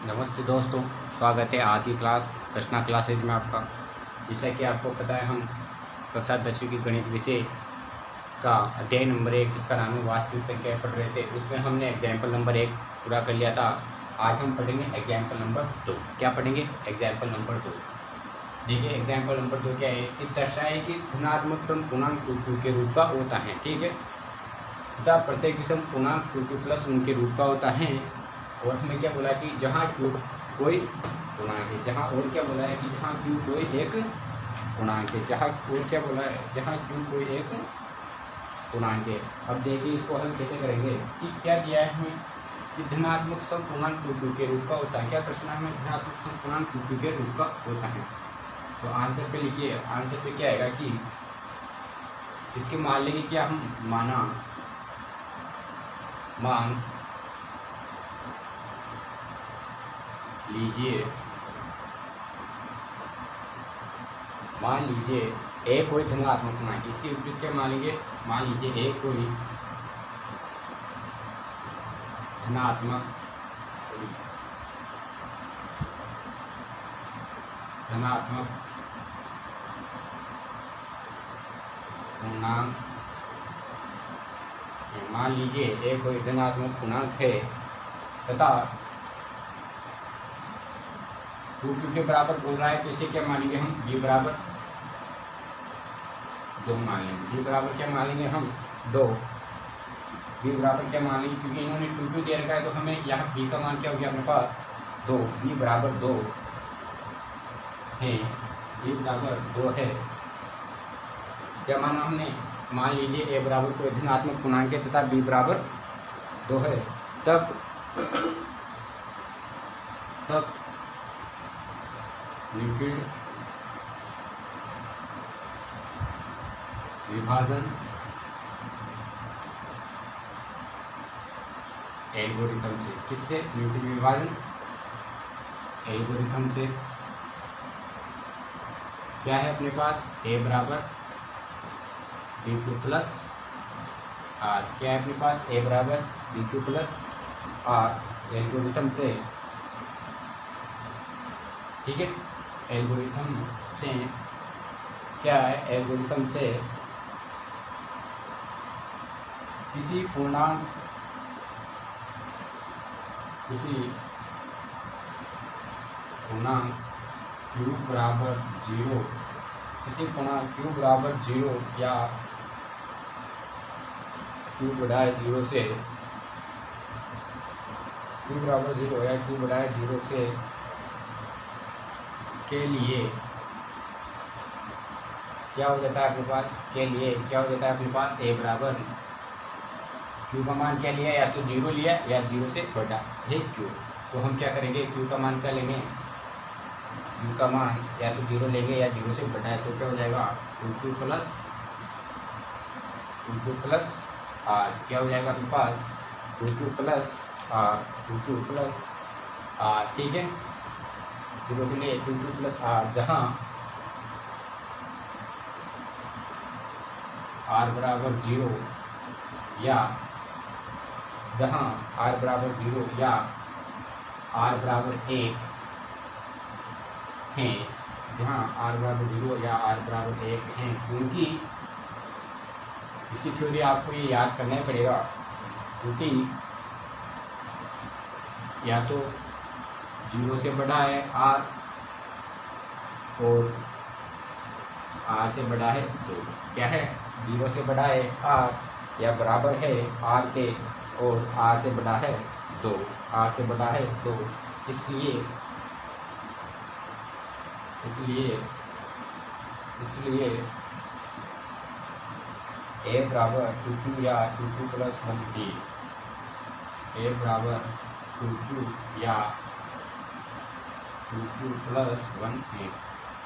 नमस्ते दोस्तों, स्वागत है आज की क्लास कृष्णा क्लासेज में आपका। जैसा कि आपको पता है, हम कक्षा 10वीं की गणित विषय का अध्याय नंबर 1 जिसका नाम है वास्तविक संख्या पढ़ रहे थे। उसमें हमने एग्जाम्पल नंबर 1 पूरा कर लिया था। आज हम पढ़ेंगे एग्जाम्पल नंबर 2। क्या पढ़ेंगे? Example number 2। देखिए, एग्जाम्पल नंबर 2 क्या है कि दर्शाए कि धनात्मक सम पूर्णांक 2q के रूप का होता है। ठीक है, तथा प्रत्येक विषम पूर्णांक 2q प्लस उनके रूप का होता है। और हमें क्या बोला कि जहाँ q कोई पूर्णांक है, जहाँ और क्या बोला है कि जहाँ q कोई एक पूर्णांक है, जहाँ और क्या बोला है जहाँ q कोई एक पूर्णांक है। अब देखिए इसको हल कैसे करेंगे कि क्या दिया है हमें कि धनात्मक सम पूर्णांक 2q के रूप का होता है। क्या प्रश्न में धनात्मक सम पूर्णांक 2q के रूप का होता है। तो आंसर पे लिखिए, आंसर पे क्या आएगा कि इसके मान लेंगे क्या हम मान लीजिए ए कोई धनात्मक पूर्णांक, इसके विपरीत क्या मान लीजिए, मान लीजिए ए कोई धनात्मक पूर्णांक। मान लीजिए ए कोई धनात्मक पूर्णांक है तथा 2q के बराबर बोल रहा है, तो इसे क्या मानेंगे हम b बराबर 2 मान लेंगे। b बराबर क्या मान लेंगे हम 2। b बराबर क्या मान लेंगे, क्योंकि इन्होंने 2q दे रखा है तो हमें यहाँ b का मान क्या हो गया अपने पास 2। b बराबर 2 है, b बराबर 2 है। क्या माना हमने, मान लीजिए a बराबर कोई धनात्मक पूर्णांक है तथा b बराबर 2 है। तब न्यूटन विभाजन एल्गोरिथम से, किससे? न्यूटन विभाजन एल्गोरिथम से क्या है अपने पास a बराबर b2 प्लस r। क्या है अपने पास a बराबर b2 प्लस r एल्गोरिथम से। ठीक है, एल्गोरिथम से क्या है, एल्गोरिथम से किसी पूर्णांक q बराबर 0, किसी पूर्णांक q बराबर 0 या q बढ़ाए 0 से, q बराबर 0 या q बढ़ाए 0 से के लिए क्या हो जाता है अपने पास, के लिए क्या हो जाता है अपने पास a बराबर q का मान क्या लिया, या तो 0 लिया या 0 से बड़ा है q। तो हम क्या करेंगे, q का मान क्या लेंगे, q का मान या तो 0 लेंगे या 0 से बड़ा है। तो क्या हो जाएगा 2q प्लस r। क्या हो जाएगा अपने पास 2q प्लस r। ठीक है, 0 के लिए 2q प्लस r, जहाँ r बराबर 0 या जहाँ r बराबर 0 या r बराबर 1 हैं, जहाँ r बराबर 0 या r बराबर 1 हैं, क्योंकि इसकी थ्योरी आपको ये याद करना ही पड़ेगा, क्योंकि या तो 0 से बड़ा है r और r से बड़ा है 2। क्या है, 0 से बड़ा है r या बराबर है r के, और r से बड़ा है 2, r से बड़ा है 2। इसलिए a बराबर 2q या 2q प्लस 1 है, a बराबर 2q या 2q प्लस 1 है।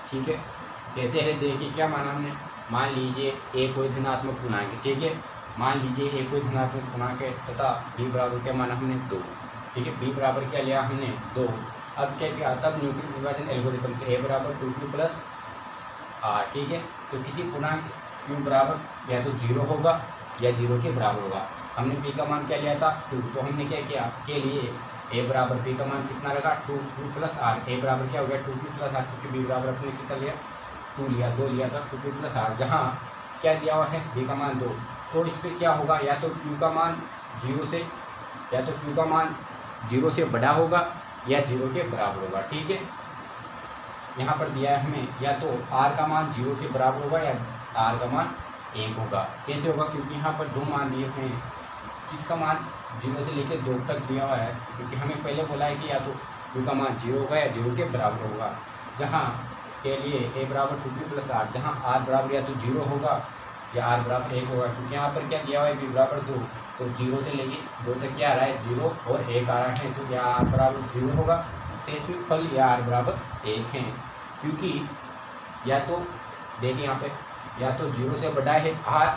ठीक है, कैसे है देखिए, क्या माना हमने, मान लीजिए a कोई धनात्मक पूर्णांक है। ठीक है, मान लीजिए a कोई धनात्मक पूर्णांक है तथा b बराबर क्या माना हमने 2। ठीक है, b बराबर क्या लिया हमने 2। अब क्या किया, तब न्यूटन विभाजन एल्गोरिथम से a बराबर 2q प्लस r। ठीक है, तो किसी पूर्णांक q बराबर या तो 0 होगा या 0 के बराबर होगा। हमने b का मान क्या लिया था 2, तो हमने क्या किया, के लिए ए बराबर बी का मान कितना लगा 2q प्लस आर। ए बराबर क्या हो गया 2q प्लस आर, क्योंकि बी बराबर अपने कितना लिया 2 लिया, 2 लिया था 2q प्लस आर। जहाँ क्या दिया हुआ है बी का मान 2, तो इस पर क्या होगा या तो q का मान 0 से या तो q का मान 0 से बड़ा होगा या 0 के बराबर होगा। ठीक है, यहाँ पर दिया है हमें या तो r का मान 0 के बराबर होगा या r का मान 1 होगा। कैसे होगा, क्योंकि यहाँ पर 2 मान दिए हैं, किसका मान 0 से लेकर 2 तक दिया हुआ है, क्योंकि हमें पहले बोला है कि या तो q का मान 0 होगा या 0 के बराबर होगा। जहाँ के लिए a बराबर 2q प्लस आर, जहाँ r बराबर या तो 0 होगा या r बराबर 1 होगा, क्योंकि यहाँ पर क्या दिया हुआ है b बराबर 2, तो 0 से लेके 2 तक क्या आ रहा है 0 और 1 आ रहा है, तो या r बराबर 0 होगा, शेषमुख फल या r बराबर 1 है। क्योंकि या तो देखिए यहाँ पे या तो 0 से बड़ा है r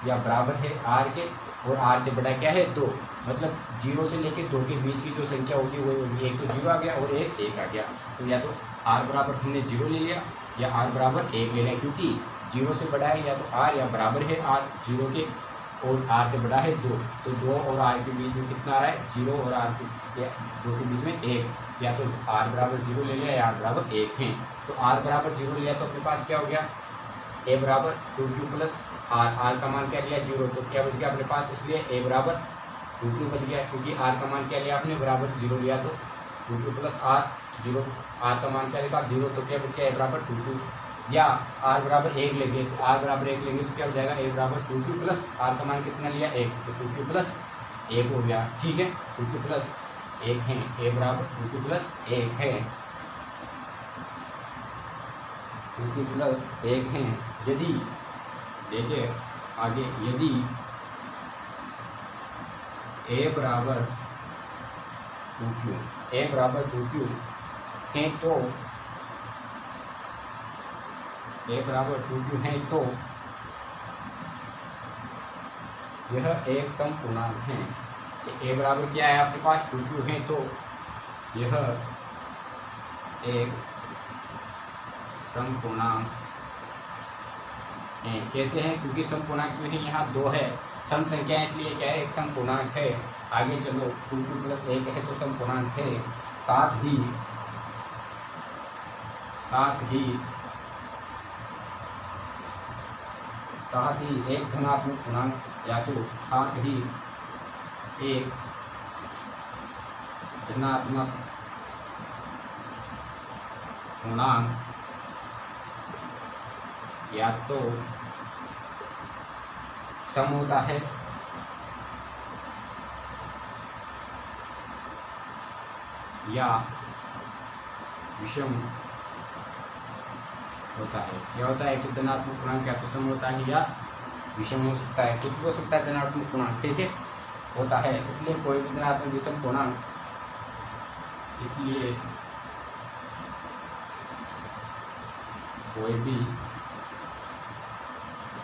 या बराबर है r के, और r से बड़ा क्या है 2, मतलब 0 से लेके 2 के बीच की जो संख्या होगी वही होगी, एक तो 0 आ गया और एक 1 आ गया। तो या तो r बराबर हमने 0 ले लिया या r बराबर 1 ले लिया, क्योंकि 0 से बड़ा है या तो r या बराबर है r 0 के, और r से बड़ा है 2, तो 2 और r के बीच में कितना आ रहा है 0 और r के 2 के बीच में 1, या तो r बराबर 0 ले लिया या r बराबर 1 है। तो r बराबर 0 लिया तो अपने पास क्या हो गया a बराबर 2q प्लस आर, r का मान क्या लिया 0, तो क्या बच गया अपने पास, इसलिए a बराबर 2q बच गया, क्योंकि r का मान क्या लिया आपने बराबर 0 लिया, तो 2q प्लस आर 0, r का मान क्या लिखा 0, तो क्या बच गया a बराबर 2q। या r बराबर 1 लेंगे तो r बराबर 1 लेंगे तो क्या हो जाएगा a बराबर 2q प्लस r का मान कितना लिया 1, तो 2q प्लस 1 हो गया। ठीक है, 2q प्लस 1 है, a बराबर 2q प्लस 1 है, 2q प्लस 1 है। यदि देखिए आगे, यदि a बराबर 2q, a बराबर 2q है तो a बराबर 2q है तो यह एक समपूर्णांक है। a बराबर क्या है आपके पास 2q है, तो यह एक समपूर्णांक है। कैसे है, क्योंकि समपूर्णांक क्यों है, यहाँ 2 है, सम संख्या है, इसलिए क्या है एक समपूर्णांक है। आगे चलो 2q प्लस 1 है तो समपूर्णांक है, साथ ही एक धनात्मक पूर्णांक, या तो साथ ही एक धनात्मक पूर्णांक या तो सम होता है या विषम होता है। क्या होता है, एक धनात्मक पूर्णांक या तो सम होता है या विषम हो सकता है, कुछ भी हो सकता है धनात्मक पूर्णांक। ठीक है, होता है, इसलिए कोई भी धनात्मक विषम पूर्णांक, इसलिए कोई भी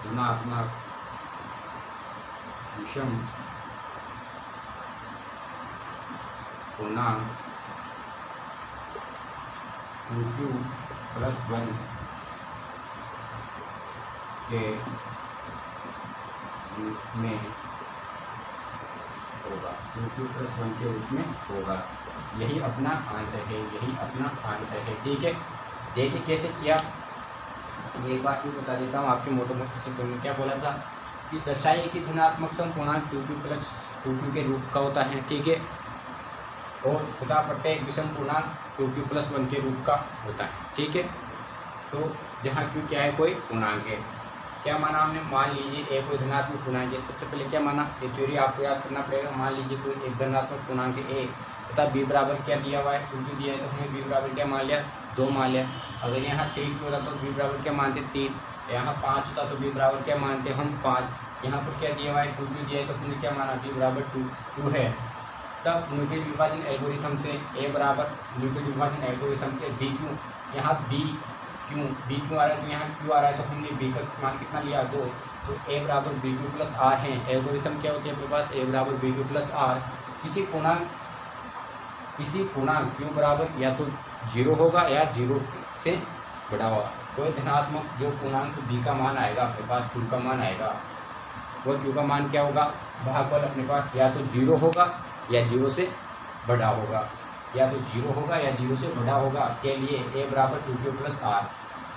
धनात्मक विषम पूर्णांक 2q प्लस 1 के रूप में होगा, 2q प्लस 1 के रूप में होगा। यही अपना आंसर है, यही अपना आंसर है। ठीक है, देखिए कैसे किया। एक बात भी बता देता हूँ आपके मोटे मोटे शब्दों में, क्या बोला था कि दर्शाइए कि धनात्मक समपूर्णांक 2q प्लस 2q के रूप का होता है। ठीक है, और बता पड़ते हैं विषम पूर्णांक 2q प्लस 1 के रूप का होता है। ठीक है, तो जहाँ q क्या है कोई पूर्णांक है, क्या माना हमने, मान लीजिए एक कोई धनात्मक पूर्णांक है। सबसे पहले क्या माना, ये थ्योरी आपको याद करना पड़ेगा। मान लीजिए कोई एक धनात्मक पूर्णांक है a, तथा b बराबर क्या दिया हुआ है 2q दिया है, तो हमने b बराबर क्या मान लिया 2 मान लिया। अगर यहाँ 3q होता तो b बराबर क्या मानते 3, यहाँ 5 होता तो b बराबर क्या मानते हम 5। यहाँ पर क्या दिया हुआ है 2q दिया है, तो हमने क्या माना b बराबर 2 है। तब न्यूटन विभाजन एल्गोरिथम से a बराबर न्यूटन विभाजन एल्गोरिथम से b क्यू, यहाँ b क्यू आ रहा है, तो यहाँ q आ रहा है, तो हमने b का मान कितना लिया 2, तो a बराबर बी क्यू प्लस आर है। एल्गोरिथम क्या होती है अपने पास, a बराबर बी क्यू प्लस आर। किसी पूर्णांक q बराबर या तो 0 होगा या 0 से बड़ा होगा। कोई धनात्मक जो पूर्णांक b का मान आएगा अपने पास, q का मान आएगा, वो q का मान क्या होगा, भागफल अपने पास या तो 0 होगा या 0 से बड़ा होगा, या तो 0 होगा या 0 से बड़ा होगा के लिए a बराबर 2q प्लस आर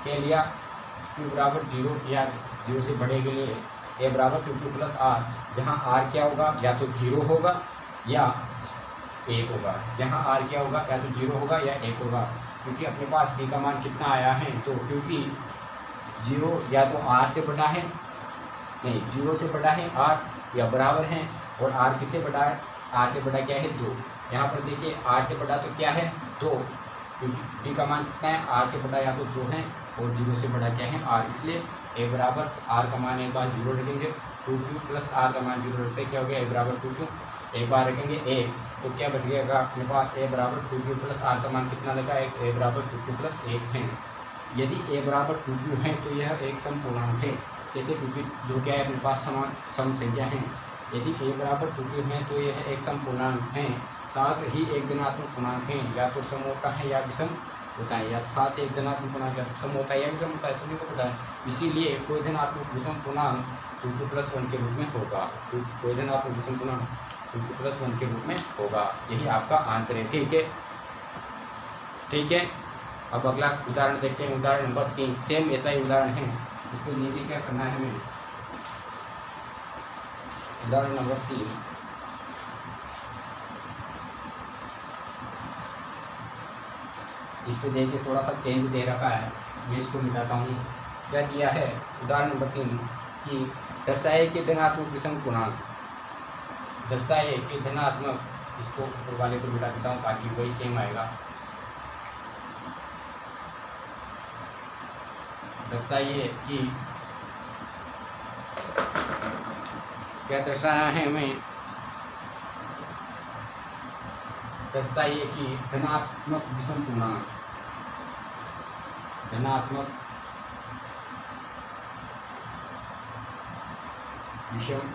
के लिया। q बराबर 0 या 0 से बड़े के लिए a बराबर 2q प्लस आर, जहाँ r क्या होगा, या तो 0 होगा या 1 होगा। यहाँ r क्या होगा, या तो 0 होगा या 1 होगा, क्योंकि अपने पास b का मान कितना आया है, तो क्योंकि 0 या तो r से बड़ा है, नहीं 0 से बड़ा है r या बराबर है, और r किससे बड़ा है, r से बड़ा क्या है 2। यहाँ पर देखिए r से बड़ा तो क्या है 2, क्योंकि b का मान कितना है, r से बड़ा या तो 2 है, और 0 से बड़ा क्या है r, इसलिए a बराबर r का मान एक बार 0 रखेंगे, 2q प्लस r का मान 0 रखते क्या हो गया, a बराबर 2q, एक बार रखेंगे a, तो क्या बच गया अपने पास a बराबर 2q प्लस r का मान कितना लगा, a बराबर 2q प्लस 1 है। यदि a बराबर 2q है तो यह एक सम पूर्णांक है, जैसे क्योंकि जो क्या है अपने पास सम संख्या है। यदि a बराबर 2q है तो यह एक सम पूर्णांक है, साथ ही एक धनात्मक पूर्णांक है, या तो सम होता है या विषम होता है, या साथ एक धनात्मक पूर्णांक या तो सम होता है या विषम होता है, सभी को पता है। इसीलिए कोई धनात्मक विषम पूर्णांक 2q प्लस 1 के रूप में होगा, तो कोई धनात्मक विषम पूर्णांक 2q प्लस 1 के रूप में होगा। यही आपका आंसर है, ठीक है, ठीक है। अब अगला उदाहरण देखते हैं, उदाहरण नंबर 3, सेम ऐसा ही उदाहरण है, उसको नीचे क्या करना है हमें। उदाहरण नंबर 3, इस पे देखिए थोड़ा सा चेंज दे रखा है, मैं इसको मिटाता हूँ। क्या दिया है उदाहरण नंबर 3 कि दर्शाए कि धनात्मक विषम पूर्णांक, दर्शाए कि धनात्मक, इसको ऊपर वाले को मिटा देता हूँ ताकि वही सेम आएगा। दर्शाइए कि क्या दर्शाना है हमें, दर्शाइए कि धनात्मक विषम पूर्णांक, धनात्मक विषम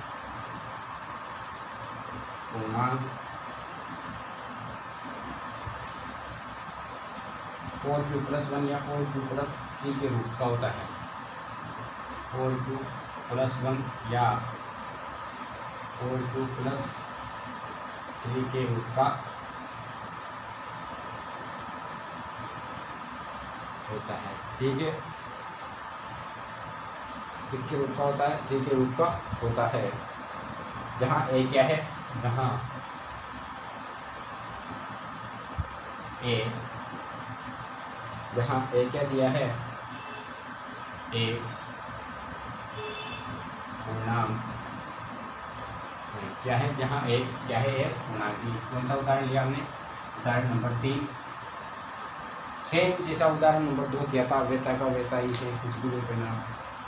पूर्णांक 4q प्लस 1 या 4q प्लस 3 के रूप का होता है, 4q प्लस 1 या 4q प्लस 3 के रूप का होता है, ठीक है। किसके रूप का होता है, 3 के रूप का होता है, जहाँ a क्या है, जहाँ a क्या दिया है, a पूर्णांक क्या है, जहाँ a क्या है, a पूर्णांक। कौन सा उदाहरण लिया हमने, उदाहरण नंबर 3, सेम जैसा उदाहरण नंबर 2 दिया था वैसा का वैसा ही है, कुछ भी नहीं करना।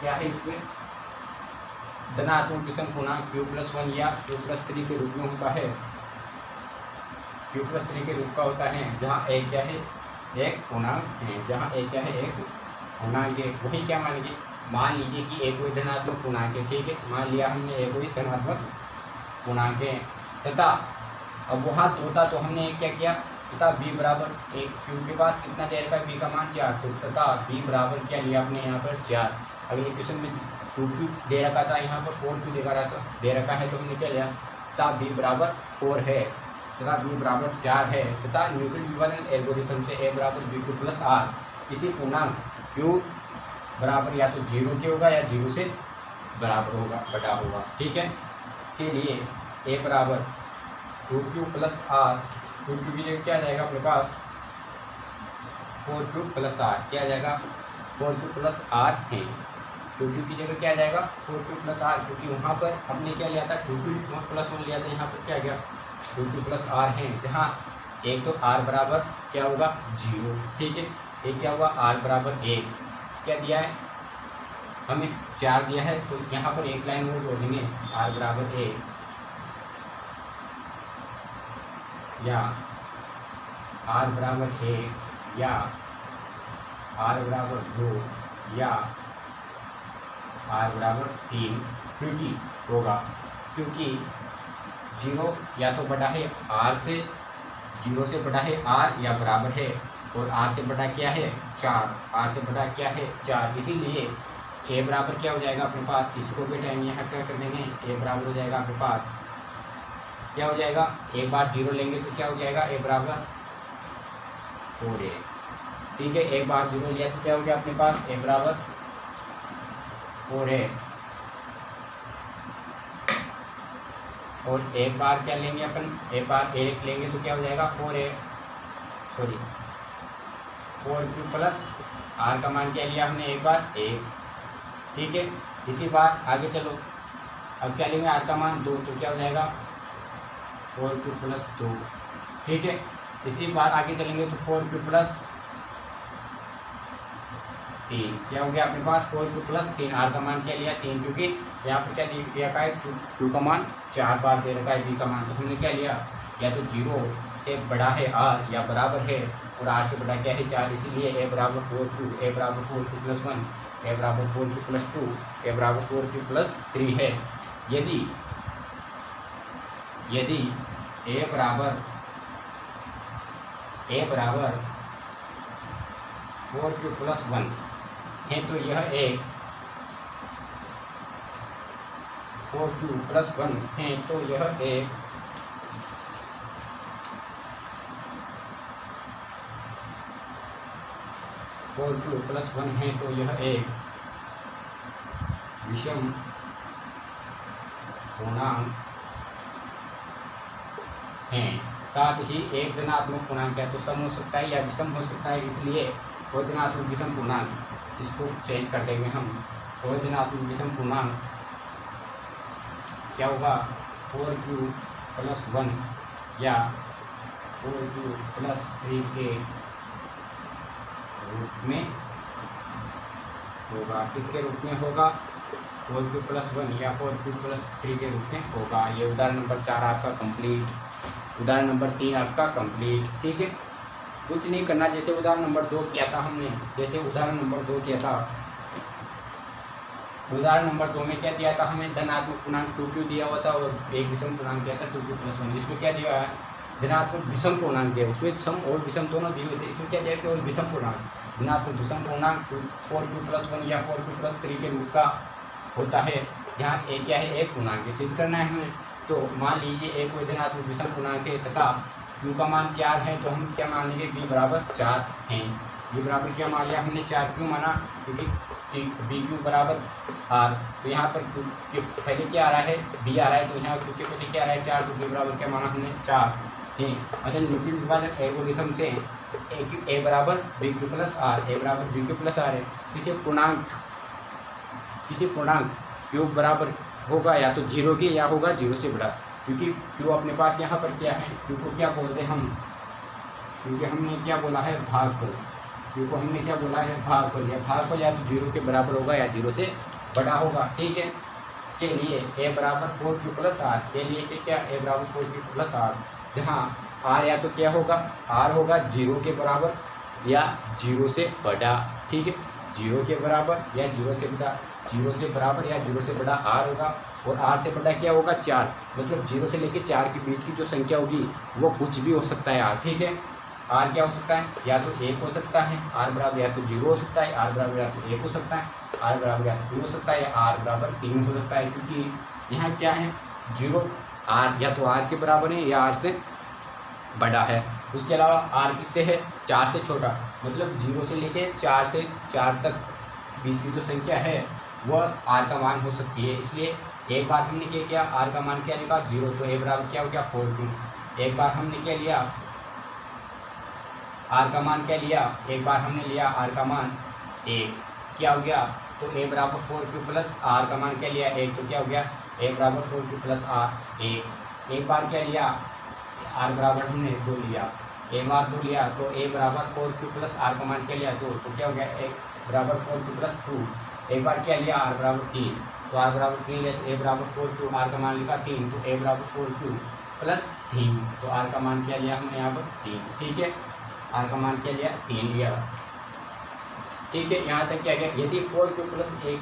क्या है इसमें, धनात्मक विषम पूर्णांक q प्लस 1 या q प्लस 3 के रूप में होता है, q प्लस 3 के रूप का होता है, जहाँ a क्या है, एक पूर्णांक है, जहाँ a क्या है, एक पूर्णांक है। वही क्या मानेंगे, मान लीजिए कि a कोई धनात्मक पूर्णांक है, ठीक है, मान लिया हमने a कोई धनात्मक पूर्णांक है, तथा अब वहाँ होता तो हमने क्या किया, तथा b बराबर 1, q के पास कितना दे रखा है, b का मान 4, तो तथा b बराबर क्या लिया आपने यहाँ पर 4। अगले क्वेश्चन में 2q दे रखा था, यहाँ पर 4q दे रखा है, तो हमने क्या लिया, तथा b बराबर 4 है, तथा b बराबर 4 है, तथा न्यूटन विभाजन एल्गोरिथम से a बराबर bq प्लस r, इसी पूर्णांक q बराबर या तो 0 के होगा या 0 से बराबर होगा, बड़ा होगा, ठीक है, के लिए a बराबर 2q प्लस r, 2q की जगह क्या आ जाएगा अपने पास 4q प्लस r, क्या आ जाएगा 4q प्लस r है, 2q की जगह क्या आ जाएगा 4q प्लस r, क्योंकि वहाँ पर हमने क्या लिया था 2q प्लस 1 लिया था, यहाँ पर क्या आ गया 2q प्लस r है, जहाँ एक तो r बराबर क्या होगा 0, ठीक है, एक क्या होगा r बराबर 1, क्या दिया है हमें 4 दिया है, तो यहाँ पर एक लाइन और जोड़ देंगे, r बराबर 1 या r बराबर 1 या r बराबर 2 या r बराबर 3, क्योंकि होगा, क्योंकि 0 या तो बड़ा है r से, 0 से बड़ा है r या बराबर है, और r से बड़ा क्या है 4, r से बड़ा क्या है 4, इसीलिए a बराबर क्या हो जाएगा अपने पास, इसको भी टाइम यहाँ क्या कर देंगे, a बराबर हो जाएगा अपने पास क्या हो जाएगा, एक बार जीरो लेंगे तो क्या हो जाएगा, ए बराबर 4a। ठीक है, एक बार जीरो लिया तो क्या हो गया अपने पास, ए बराबर 4a। और एक बार क्या लेंगे अपन, एक बार ए लेंगे तो क्या हो जाएगा 4 प्लस आर का मान क्या लिया हमने, एक बार 1। ठीक है, इसी बार आगे चलो, अब क्या लेंगे आर का मान 2, तो क्या हो जाएगा 4 प्लस 2। ठीक है, इसी बार आगे चलेंगे तो 4 प्लस 3, क्या हो गया अपने पास 4 प्लस 3। आर का मान क्या लिया 3, क्योंकि यहाँ पर क्या दिया का है, क्यू का मान 4 बार दे रखा है, बी का मान, तो हमने क्या लिया, या तो 0 से बड़ा है आर या बराबर है और आर से बड़ा क्या है 4, इसीलिए ए बराबर 4 ए बराबर 4 प्लस 1, ए बराबर 4 प्लस 2, ए बराबर 4 प्लस 3 है। यदि ए बराबर 4 प्लस 1 है तो यह एक 4 प्लस 1 है तो यह एक 4 प्लस 1 है तो यह एक विषम पूर्णांक है। साथ ही एक धनात्मक पूर्णांक है तो सम हो सकता है या विषम हो सकता है, इसलिए कोई धनात्मक विषम पूर्णांक, इसको चेंज कर देंगे हम, कोई धनात्मक विषम पूर्णांक क्या होगा 4 प्लस 1 या 4 प्लस 3 के रूप में होगा। किसके रूप में होगा, 4 प्लस 1 या 4 प्लस 3 के रूप में होगा। ये उदाहरण नंबर 4 आपका कंप्लीट, उदाहरण नंबर 3 आपका कंप्लीट। ठीक है, कुछ नहीं करना, जैसे उदाहरण नंबर 2 किया था हमने, जैसे उदाहरण नंबर 2 किया था, उदाहरण नंबर 2 में क्या दिया था हमें, धनात्मक पूर्णांक 2q दिया हुआ था और एक विषम पूर्णांक दिया था 2q प्लस 1। इसमें क्या दिया है, धनात्मक विषम पूर्णांक दिया, उसमें सम और विषम दोनों दिए हुए थे, इसमें क्या दिया कि और विषम पूर्णांक, धनात्मक विषम पूर्णांक 4q प्लस 1 या 4q प्लस 3 के रूप का होता है। यहाँ ए क्या है, एक पूर्णांक सिद्ध करना है हमें। तो मान लीजिए एक कोई धनात्मक विषम पूर्णांक है तथा q का मान 4 है, तो हम क्या मानेंगे, b बराबर 4 हैं। b बराबर क्या मान लिया हमने, 4 क्यों माना, क्योंकि बी क्यू बराबर आर, तो यहाँ पर पहले क्या आ रहा है, b आ रहा है, तो यहाँ q के पहले क्या आ रहा है 4, तो b बराबर क्या माना हमने 4 है। मतलब न्यूटन विभाजन एल्गोरिथम से ए बराबर बी क्यू प्लस आर, ए बराबर बी क्यू प्लस आर है। किसी पूर्णांक क्यू बराबर होगा या तो 0 के या होगा 0 से बड़ा, क्योंकि क्यू अपने पास यहाँ पर क्या है, क्यू को क्या बोलते हैं हम, क्योंकि हमने क्या बोला है भागफल, क्यू को हमने क्या बोला है भागफल, या भागफल या तो 0 के बराबर होगा या 0 से बड़ा होगा। ठीक है, के लिए ए बराबर 4q प्लस आर, के लिए क्या ए बराबर 4q प्लस आर, जहाँ आर या तो क्या होगा, आर होगा 0 के बराबर या 0 से बड़ा। ठीक है, 0 के बराबर या 0 से बड़ा, 0 से बराबर या 0 से बड़ा आर होगा, और आर से बड़ा क्या होगा 4, मतलब 0 से लेकर 4 के बीच की जो संख्या होगी वो कुछ भी हो सकता है आर। ठीक है, आर क्या हो सकता है, या तो 1 हो सकता है, आर बराबर या तो 0 हो सकता है, आर बराबर या तो 1 हो सकता है, आर बराबर या तो 2 हो सकता है, या आर बराबर 3 हो सकता है, क्योंकि यहाँ क्या है 0 आर या तो आर के बराबर है या आर से बड़ा है। उसके अलावा आर किससे है, 4 से छोटा, मतलब 0 से लेके 4 से 4 तक बीच की जो संख्या है वह आर का मान हो सकती है। इसलिए एक बार हमने क्या किया, आर का मान क्या लिखा 0, तो ए बराबर क्या हो गया 4q। एक बार हमने क्या लिया, आर का मान क्या लिया, एक बार हमने लिया आर का मान 1, क्या हो गया, तो ए बराबर 4q प्लस आर का मान क्या लिया 1, तो क्या हो गया ए बराबर 4q प्लस आर 1। एक बार क्या लिया, आर बराबर हमने 2 लिया, ए बार 2 लिया, तो ए बराबर 4q प्लस आर का मान क्या लिया 2, तो क्या हो गया ए बराबर 4q प्लस 2। एक बार क्या लिया आर बराबर 3, तो आर बराबर 3 लिया, तो ए बराबर 4q, आर का मान लिखा 3, तो ए बराबर 4q प्लस 3, तो आर का मान क्या लिया हमने यहाँ पर 3। ठीक है, आर का मान क्या लिया 3 लिया। ठीक है, यहाँ तक क्या गया, यदि 4q प्लस 1,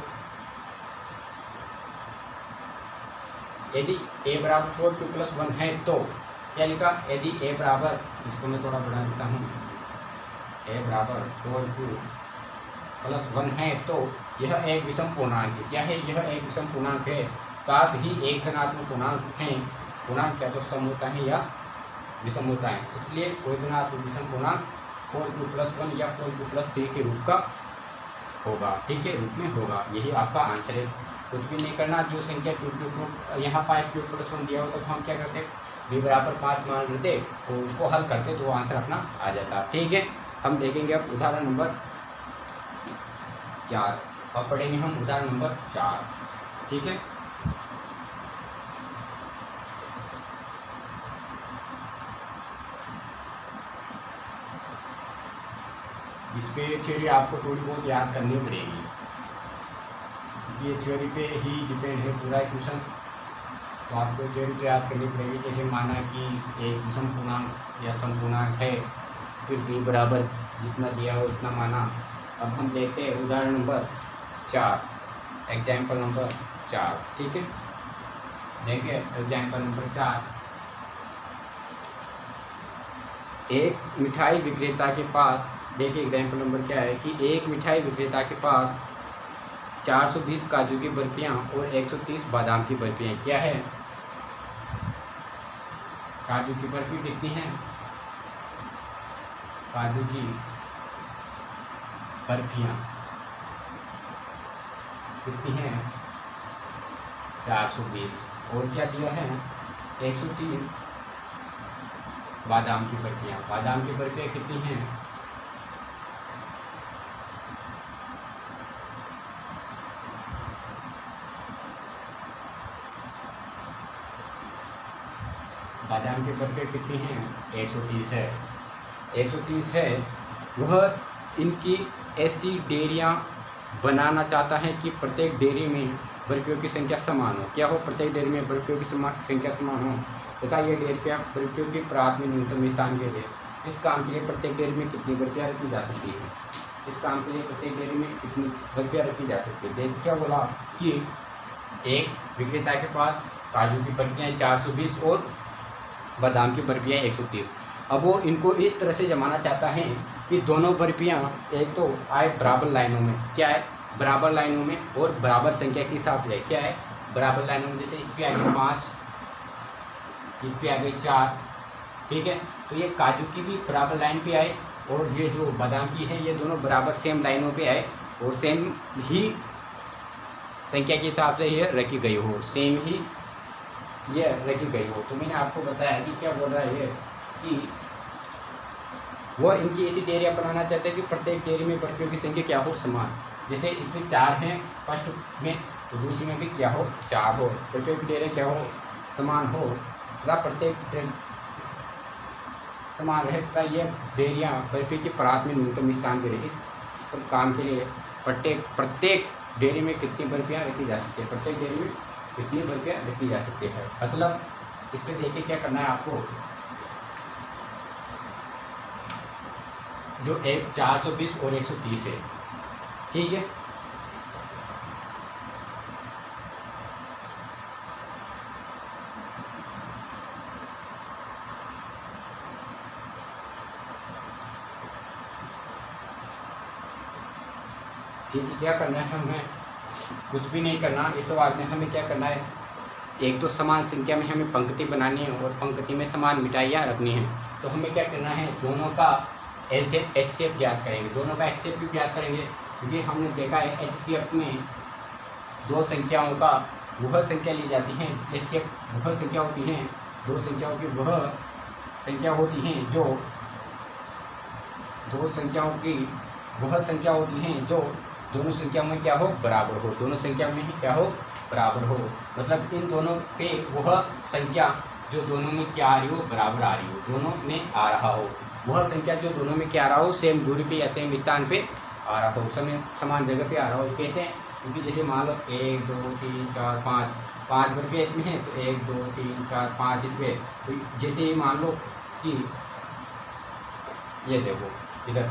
यदि ए बराबर 4q प्लस 1 है तो क्या लिखा, यदि ए बराबर, इसको मैं थोड़ा बढ़ा देता हूँ, ए बराबर 4q प्लस 1 है तो यह एक विषम पूर्णांक है। क्या है, यह एक विषम पूर्णांक है। साथ ही एक धनात्मक पूर्णांक है पूर्णांक या तो सम होता है या विषम होता है, इसलिए कोई धनात्मक विषम पूर्णांक 4q+1 या 4q+3 के रूप का होगा, ठीक है, रूप में होगा। यही आपका आंसर है। कुछ भी नहीं करना, जो संख्या 2q4 यहाँ 5q+1 दिया हो तो हम क्या करते, b बराबर 5 मान लेते तो उसको हल करते तो आंसर अपना आ जाता, ठीक है। हम देखेंगे अब उदाहरण नंबर 4। अब पढ़ेंगे हम उदाहरण नंबर 4, ठीक है। इस पे थ्योरी आपको थोड़ी बहुत याद करनी पड़ेगी, ये थ्योरी पे ही डिपेंड है पूरा क्वेश्चन, तो आपको थ्योरी तो याद करनी पड़ेगी। जैसे माना कि एक विषम पूर्णांक या सम पूर्णांक है, फिर b बराबर जितना दिया हो उतना माना। अब हम देखते हैं उदाहरण नंबर 4, एग्जाम्पल नंबर 4, ठीक है। देखिए एग्जाम्पल नंबर 4, एक मिठाई विक्रेता के पास, देखिए एग्जाम्पल नंबर क्या है कि एक मिठाई विक्रेता के पास 420 काजू की बर्फियाँ और 130 बादाम की बर्फियाँ क्या है। काजू की बर्फी कितनी है, काजू की बर्फियाँ कितनी हैं 420, और क्या दिया है 130 बादाम की बर्फियाँ। बादाम की बर्फियाँ कितनी हैं, बादाम की बर्फियाँ कितनी हैं 130 है, 130 है। वह इनकी ऐसी डेयरियाँ बनाना चाहता है कि प्रत्येक डेयरी में बर्फियों की संख्या समान हो। क्या हो, प्रत्येक डेयरी में बर्फियों की संख्या समान हो तथा ये डेयरियाँ बर्फियों की प्राप्त में न्यूनतम स्थान के लिए। इस काम के लिए प्रत्येक डेयरी में कितनी बर्फियाँ रखी जा सकती है, इस काम के लिए प्रत्येक डेयरी में कितनी बर्फियाँ रखी जा सकती है। देखिए क्या बोला कि एक विक्रेता के पास काजू की बर्फियाँ 420 और बादाम की बर्फियाँ 130। अब वो इनको इस तरह से जमाना चाहता है कि दोनों बर्फियाँ एक तो आए बराबर लाइनों में, क्या है बराबर लाइनों में, और बराबर संख्या के हिसाब से क्या है बराबर लाइनों में। जैसे इस पे आ गई 5, इस पे आ गई 4, ठीक है। तो ये काजू की भी बराबर लाइन पे आए और ये जो बादाम की है ये दोनों बराबर सेम लाइनों पे आए और सेम ही संख्या के हिसाब से ये रखी गई हो, सेम ही ये रखी गई हो। तो मैंने आपको बताया कि क्या बोल रहा है ये कि वह इनकी ऐसी डेयरियाँ बनाना चाहते हैं कि प्रत्येक डेयरी में बर्फियों की संख्या क्या हो समान। जैसे इसमें 4 हैं फर्स्ट में, तो दूसरी में भी क्या हो 4 हो, बर्फियों की डेयरियाँ क्या हो समान हो तथा प्रत्येक समान रहे तथा ये डेयरियाँ बर्फी की परात में न्यूनतम स्थान के लिए। इस काम के लिए प्रत्येक डेयरी में कितनी बर्फियाँ रखी जा सकती है, प्रत्येक डेयरी में कितनी बर्फियाँ रखी जा सकती है। मतलब इस पर देखिए क्या करना है आपको, जो एक 420 और 130 है, ठीक है। ठीक है, क्या करना है हमें, कुछ भी नहीं करना। इस सवाल में हमें क्या करना है, एक तो समान संख्या में हमें पंक्ति बनानी है और पंक्ति में समान मिठाइयाँ रखनी है। तो हमें क्या करना है, दोनों का HCF ज्ञात करेंगे, दोनों का HCF भी ज्ञात करेंगे, क्योंकि हमने देखा है HCF में दो संख्याओं का वह संख्या ली जाती है। HCF वह संख्या होती हैं, दो संख्याओं की वह संख्या होती हैं जो दो संख्याओं की वह संख्या होती हैं जो दोनों संख्याओं में क्या हो बराबर हो, दोनों संख्या में ही क्या हो बराबर हो। मतलब इन दोनों पे वह संख्या जो दोनों में क्या आ रही हो बराबर आ रही हो, दोनों में आ रहा हो, वह संख्या जो दोनों में क्या आ रहा हो सेम दूरी पे या सेम स्थान पे आ रहा हो, समान जगह पे आ रहा हो। कैसे, क्योंकि जैसे मान लो 1 2 3 4 5 बर्फियाँ इसमें हैं, तो 1 2 3 4 5 इसमें। तो जैसे ये मान लो कि ये देखो इधर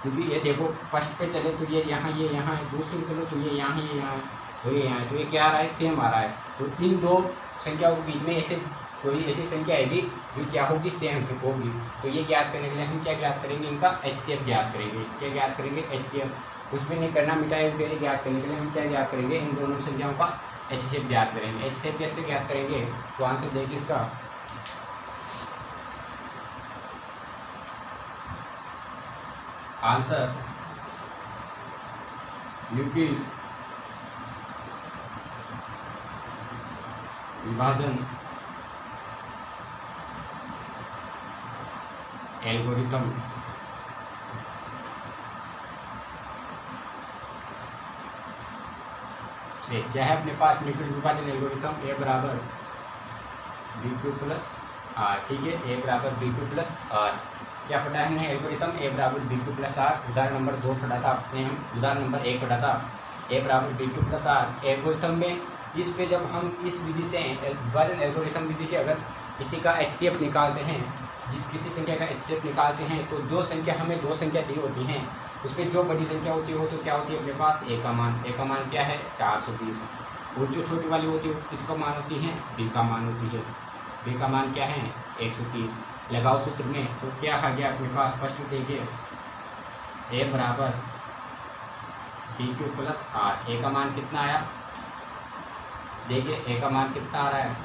क्योंकि ये देखो फर्स्ट पे चले तो ये यहाँ है, दूसरे में चलो तो ये यहाँ तो ये यहाँ है, तो ये क्या आ रहा है सेम आ रहा है। तो इन दो संख्याओं के बीच में ऐसे कोई ऐसी संख्या आएगी जो क्या होगी सेम होगी। तो ये ज्ञात करने के लिए हम क्या ज्ञात करेंगे, इनका HCF ज्ञात करेंगे। क्या ज्ञात करेंगे HCF। कुछ भी नहीं करना, मीटा यूटिलिटी ज्ञात करने के लिए हम क्या ज्ञात करेंगे, इन दोनों संख्याओं का HCF ज्ञात करेंगे। HCF कैसे ज्ञात करेंगे, तो आंसर देखिए इसका, आंसर न्यूक्लियर विभाजन एल्गोरिथम से क्या है अपने पास, न्यूक्लियर विभाजन एल्गोरिथम A बराबर BQ प्लस R, ठीक है, A बराबर BQ प्लस R। क्या पढ़ा है हमने, एल्गोरिथम A बराबर BQ प्लस R। उदाहरण नंबर 2 पढ़ा था आपने, हम उदाहरण नंबर 1 पढ़ा था, A बराबर BQ प्लस R। एल्गोरिथम में इस पे जब हम इस विधि से विभाजन एल्गोरिथम विधि से अगर किसी का HCF निकालते हैं, किसी संख्या का HCF निकालते हैं, तो जो संख्या हमें दो संख्या दी होती हैं उसमें जो बड़ी संख्या होती है वो तो क्या होती है अपने पास A का मान, A का मान क्या है 420, और जो छोटी वाली होती है किसका मान होती है, B का मान होती है, B का मान क्या है 130। लगाओ सूत्र में, तो क्या आ गया अपने पास, फर्स्ट देखिए A बराबर BQ प्लस R। A का मान कितना आया, देखिए A का मान कितना आ रहा है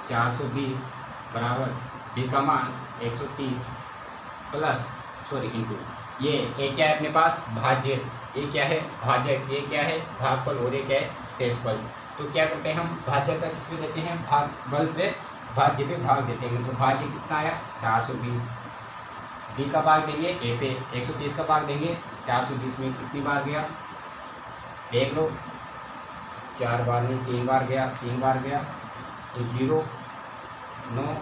420 बराबर B का मान 130 प्लस इंटू ये A क्या है अपने पास भाज्य, ये क्या है भाजक, ये क्या है भागफल और ये क्या है शेषफल। तो क्या करते हैं हम भाज्य का किस पे देते हैं, भागफल पे भाज्य पे भाग देते हैं। तो भाज्य कितना आया 420, B का भाग देंगे A पे 130 का भाग देंगे 420 में कितनी बार गया, देख लो 4 बार नहीं 3 बार गया, 3 बार गया तो 0 9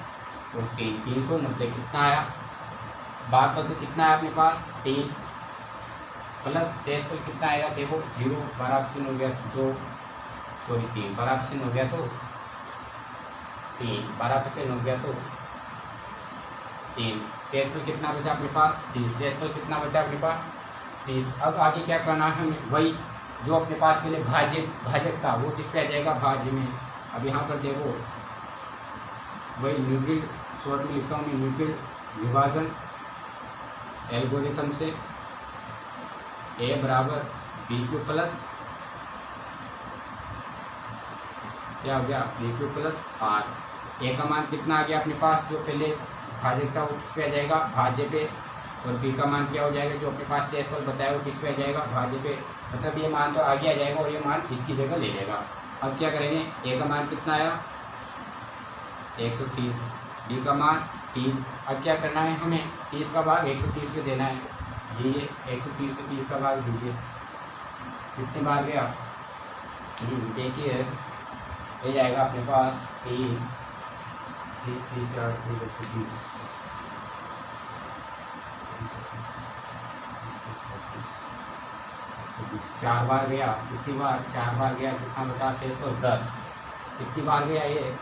और 3 390 कितना आया, भागफल तो कितना है अपने पास 3 प्लस शेषफल कितना आएगा, देखो 0 12 हो गया 2 3 12 हो गया तो 3 12 हो गया तो 3, शेषफल कितना बचा अपने पास 30, शेषफल कितना बचा अपने पास 30। अब आगे क्या करना है हमें, वही जो अपने पास पहले भाजक था वो किस पे आ जाएगा भाज्य में। अब यहाँ पर देखो वही न्यूक्लियर शॉर्ट में लिखता हूँ मैं, न्यूक्लियर विभाजन एल्गोरिथम से A बराबर BQ प्लस क्या हो गया BQ प्लस R। A का मान कितना आ गया अपने पास, जो पहले भाजक था वो किस पे आ जाएगा भाज्य पे, और B का मान क्या हो जाएगा जो अपने पास शेषफल बचा है वो किस पे आ जाएगा भाज्य पे। मतलब ये मान तो आगे आ जाएगा और ये मान इसकी जगह ले लेगा। अब क्या करेंगे, A का मान कितना आया 130, B का मान 30। अब क्या करना है हमें 30 का भाग 130 पे देना है, ये 130 पे 30 का भाग दीजिए, कितने बार गया देखिए ये जाएगा अपने पास 3 30 130 4 बार गया, कितनी बार 4 बार गया, कितना बचा शेषफल 10, कितनी बार गया ये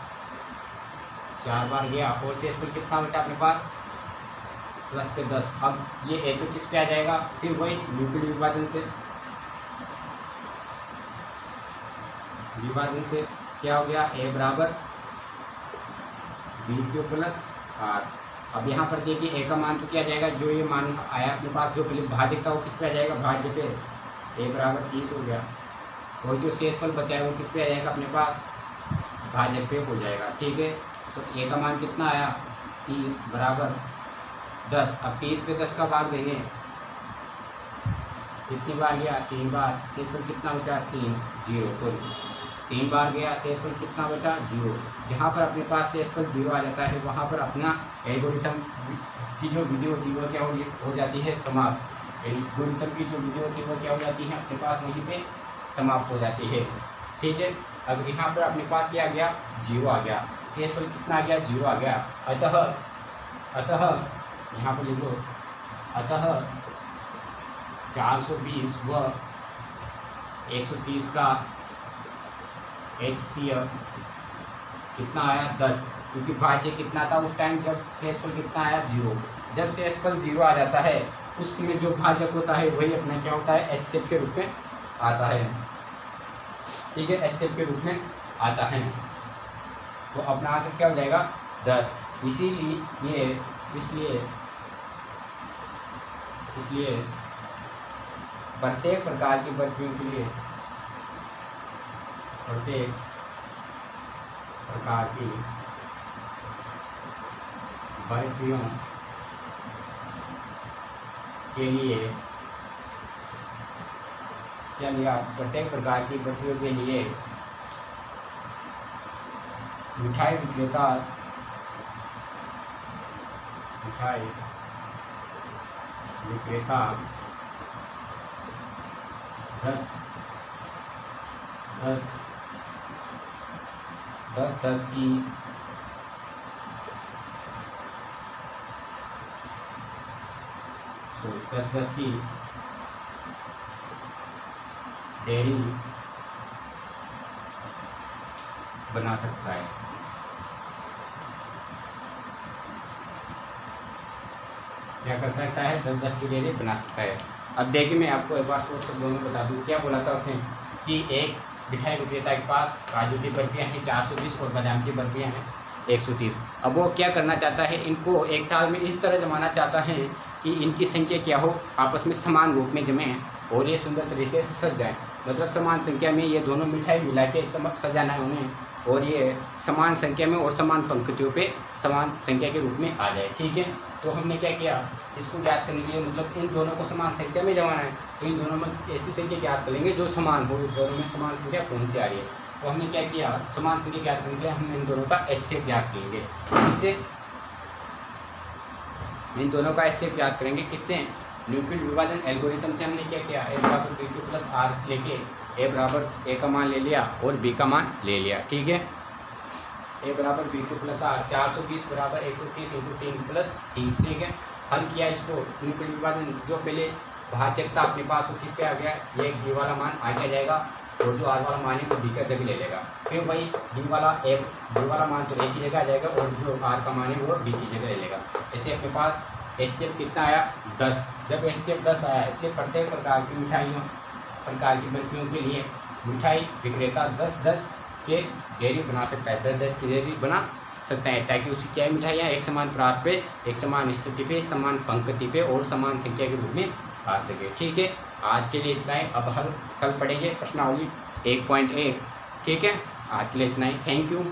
4 बार गया, और शेषफल कितना बचा अपने पास प्लस पे 10। अब ये A तो किस पे आ जाएगा, फिर वही न्यूक्लियर विभाजन से क्या हो गया A बराबर BQ प्लस R। अब यहाँ पर देखिए A का मान तो क्या आ जाएगा, जो ये मान आया अपने पास जो पहले भाजक था वो किस पे आ जाएगा भाज्य पे, A बराबर 30 हो गया, और जो शेषफल बचा है वो किस पे आ जाएगा अपने पास भाजक पे हो जाएगा, ठीक है। तो A का मान कितना आया 30 बराबर 10। अब 30 पे 10 का भाग देंगे, कितनी बार गया 3 बार, शेषफल कितना बचा 3 बार गया, शेषफल कितना बचा 0। जहाँ पर अपने पास शेषफल 0 आ जाता है वहाँ पर अपना एल्गोरिथम की जो विधि होती है वो क्या हो जाती है समाप्त। एल्गोरिथम की जो विधि होती है वो क्या हो जाती है अपने पास वहीं पे समाप्त हो जाती है, ठीक है। अब यहाँ पर अपने पास क्या आ गया 0 आ गया, शेषफल कितना आ गया 0 आ गया। अतः यहाँ पर लिख लो, अतः 420 व 130 का HCF कितना आया 10, क्योंकि भाज्य कितना था उस टाइम जब शेषफल कितना आया 0। जब शेषफल 0 आ जाता है उसमें जो भाजक होता है वही अपना क्या होता है HCF के रूप में आता है, ठीक है, HCF के रूप में आता है। तो अपना आंसर क्या हो जाएगा 10। इसलिए प्रत्येक प्रकार की बर्फियों के लिए, प्रत्येक प्रकार की बर्फियों के लिए क्या लिया, प्रत्येक प्रकार की बर्फियों के लिए मिठाई विक्रेता 10 की डेयरी बना सकता है। क्या कर सकता है, 10 की डेयरी बना सकता है। अब देखिए मैं आपको एक बार सोच शब्दों में बता दूँ, क्या बोला था उसने कि एक मिठाई विक्रेता के पास काजू की बर्फियाँ हैं 420 और बादाम की बर्फियाँ हैं 130। अब वो क्या करना चाहता है, इनको एक ताल में इस तरह जमाना चाहता है कि इनकी संख्या क्या हो, आपस में समान रूप में जमे और ये सुंदर तरीके से सज जाए। मतलब समान संख्या में ये दोनों मिठाई मिला के सजाना है उन्हें, और ये समान संख्या में और समान पंक्तियों पे समान संख्या के रूप में आ जाए। ठीक है, तो हमने क्या किया, इसको ज्ञात करने के लिए मतलब इन दोनों को समान संख्या में जमाना है, तो इन दोनों में ऐसी संख्या ज्ञात करेंगे जो समान हो। दोनों में समान संख्या कौन सी आ रही है, तो हमने क्या किया, समान संख्या ज्ञात करने के लिए हम इन दोनों का HCF ज्ञात करेंगे। इससे इन दोनों का HCF ज्ञात करेंगे किससे, न्यूक्लिड विभाजन एल्गोरिथम से। हमने क्या किया, A बराबर BQ प्लस R लेके A बराबर A का मान ले लिया और B का मान ले लिया। ठीक है, A बराबर BQ प्लस R 420 बराबर 130 × 3 + 30। ठीक है, हल किया इसको, न्यूक्लिड विभाजन जो पहले भाजकता अपने पास वो किस पे आ गया, ये B वाला मान आगे आ जाएगा और जो R वाला मान है वो B का जगह ले लेगा। फिर वही B वाला मान तो A की जगह आ जाएगा और जो R का मान है वो B की जगह ले लेगा। ऐसे अपने पास HCF कितना आया, 10। जब HCF 10 आया, इसलिए प्रत्येक प्रकार की बर्फियों के लिए मिठाई विक्रेता 10 के डेयरी बना सकता है, 10 की डेयरी बना सकता है, ताकि उसकी क्या मिठाइयाँ एक समान प्रात पे, एक समान स्थिति पे, समान पंक्ति पे और समान संख्या के रूप में आ सके। ठीक है, आज के लिए इतना ही। अब कल पढ़ेंगे प्रश्नावली 1.1। ठीक है, आज के लिए इतना ही। Thank you.